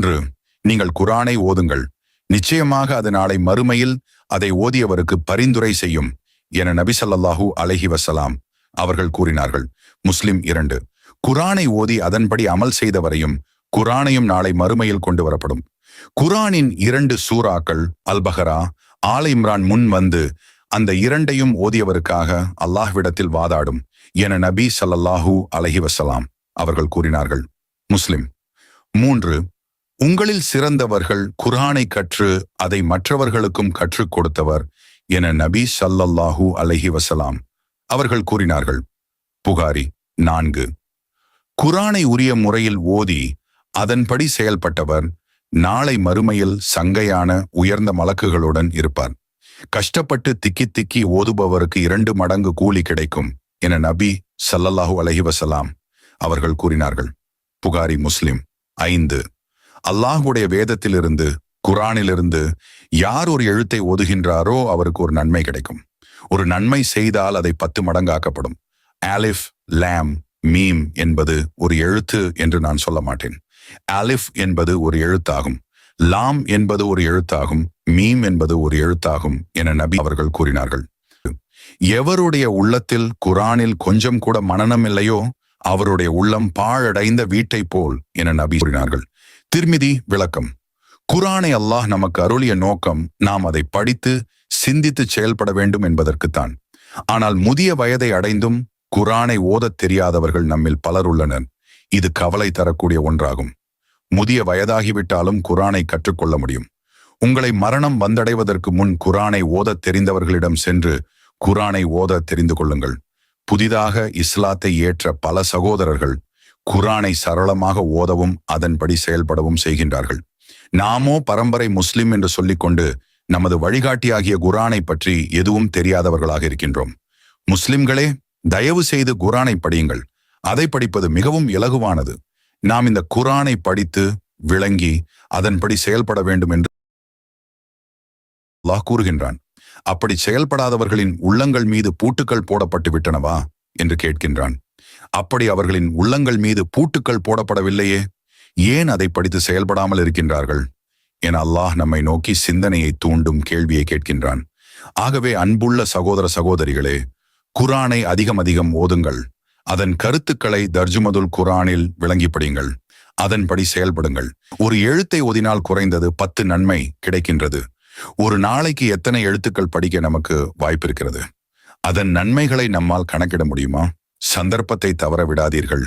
என்று நீங்கள் குர்ஆனை ஓதுங்கள், நிச்சயமாக அது நாளை மறுமையில் அதை ஓதியவருக்கு பரிந்துரை செய்யும் என நபி ஸல்லல்லாஹு அலைஹி வஸல்லம் அவர்கள் கூறினார்கள். முஸ்லிம் 2. குர்ஆனை ஓதி அதன்படி அமல் செய்தவரையும் குர்ஆனையும் நாளை மறுமையில் கொண்டு வரப்படும். குர்ஆனின் 2 சூறாக்கள் அல் பஹரா, ஆல் இம்ரான் முன் வந்து அந்த 2ஐயும் ஓதியவருக்காக அல்லாஹ்விடத்தில் வாதாடும் என நபி ஸல்லல்லாஹு அலைஹி வஸல்லம் அவர்கள் கூறினார்கள். முஸ்லிம் 3. உங்களில் சிறந்தவர்கள் குர்ஆனை கற்று அதை மற்றவர்களுக்கும் கற்றுக் கொடுத்தவர் என நபி ஸல்லல்லாஹு அலைஹி வஸல்லம் அவர்கள் கூறினார்கள். புகாரி 4. குர்ஆனை உரிய முறையில் ஓதி அதன்படி செயல்பட்டவர் நாளை மறுமையில் சங்கையான உயர்ந்த மலக்குகளுடன் இருப்பார். கஷ்டப்பட்டு திக்கி திக்கி ஓதுபவருக்கு 2 மடங்கு கூலி கிடைக்கும் என நபி ஸல்லல்லாஹு அலைஹி வஸல்லம் அவர்கள் கூறினார்கள். புகாரி முஸ்லிம் 5. அல்லாஹ்வுடைய வேதத்திலிருந்து குர்ஆனிலிருந்து யார் ஒரு எழுத்தை ஓதுகின்றாரோ அவருக்கு ஒரு நன்மை கிடைக்கும். ஒரு நன்மை செய்தால் அதை 10 மடங்காக்கப்படும். அலிஃப், லாம், மீம் என்பது ஒரு எழுத்து என்று நான் சொல்ல மாட்டேன். அலிஃப் என்பது ஒரு எழுத்தாகும், லாம் என்பது ஒரு எழுத்தாகும், மீம் என்பது ஒரு எழுத்தாகும் என நபி அவர்கள் கூறினார்கள். எவருடைய உள்ளத்தில் குர்ஆனில் கொஞ்சம் கூட மனனம் இல்லையோ அவருடைய உள்ளம் பாழடைந்த வீட்டை போல் என நபி கூறினார்கள். திர்மிதி விளக்கம். குர்ஆனை அல்லாஹ் நமக்கு அருளிய நோக்கம் நாம் அதை படித்து சிந்தித்து செயல்பட வேண்டும் என்பதற்குத்தான். ஆனால் முதிய வயதை அடைந்தும் குர்ஆனை ஓதத் தெரியாதவர்கள் நம்மில் பலர் உள்ளனர். இது கவலை தரக்கூடிய ஒன்றாகும். முதிய வயதாகிவிட்டாலும் குர்ஆனை கற்றுக்கொள்ள முடியும். உங்களை மரணம் வந்தடைவதற்கு முன் குர்ஆனை ஓதத் தெரிந்தவர்களிடம் சென்று குர்ஆனை ஓத தெரிந்து கொள்ளுங்கள். புதிதாக இஸ்லாத்தை ஏற்ற பல சகோதரர்கள் குர்ஆனை சரளமாக ஓதவும் அதன்படி செயல்படவும் செய்கின்றார்கள். நாமோ பரம்பரை முஸ்லிம் என்று சொல்லிக்கொண்டு நமது வழிகாட்டியாகிய குர்ஆனை பற்றி எதுவும் தெரியாதவர்களாக இருக்கின்றோம். முஸ்லிம்களே, தயவு செய்து குர்ஆனை படியுங்கள். அதை படிப்பது மிகவும் இலகுவானது. நாம் இந்த குர்ஆனை படித்து விளங்கி அதன்படி செயல்பட வேண்டும் என்று அல்லாஹ் கூறுகின்றான். அப்படி செயல்படாதவர்களின் உள்ளங்கள் மீது பூட்டுக்கள் போடப்பட்டு விட்டனவா என்று கேட்கின்றான். அப்படி அவர்களின் உள்ளங்கள் மீது பூட்டுக்கள் போடப்படவில்லையே, ஏன் அதை படித்து செயல்படாமல் இருக்கின்றார்கள் என அல்லாஹ் நம்மை நோக்கி சிந்தனையை தூண்டும் கேள்வியை கேட்கின்றான். ஆகவே அன்புள்ள சகோதர சகோதரிகளே, குர்ஆனை அதிகம் ஓதுங்கள். அதன் கருத்துக்களை தர்ஜுமதுல் குர்ஆனில் விளங்கி படியுங்கள். அதன்படி செயல்படுங்கள். ஒரு எழுத்தை ஓதினால் குறைந்தது 10 நன்மை கிடைக்கின்றது. ஒரு நாளைக்கு எத்தனை எழுத்துக்கள் படிக்க நமக்கு வாய்ப்பு இருக்கிறது? அதன் நன்மைகளை நம்மால் கணக்கிட முடியுமா? சந்தர்ப்பத்தை தவற விடாதீர்கள்.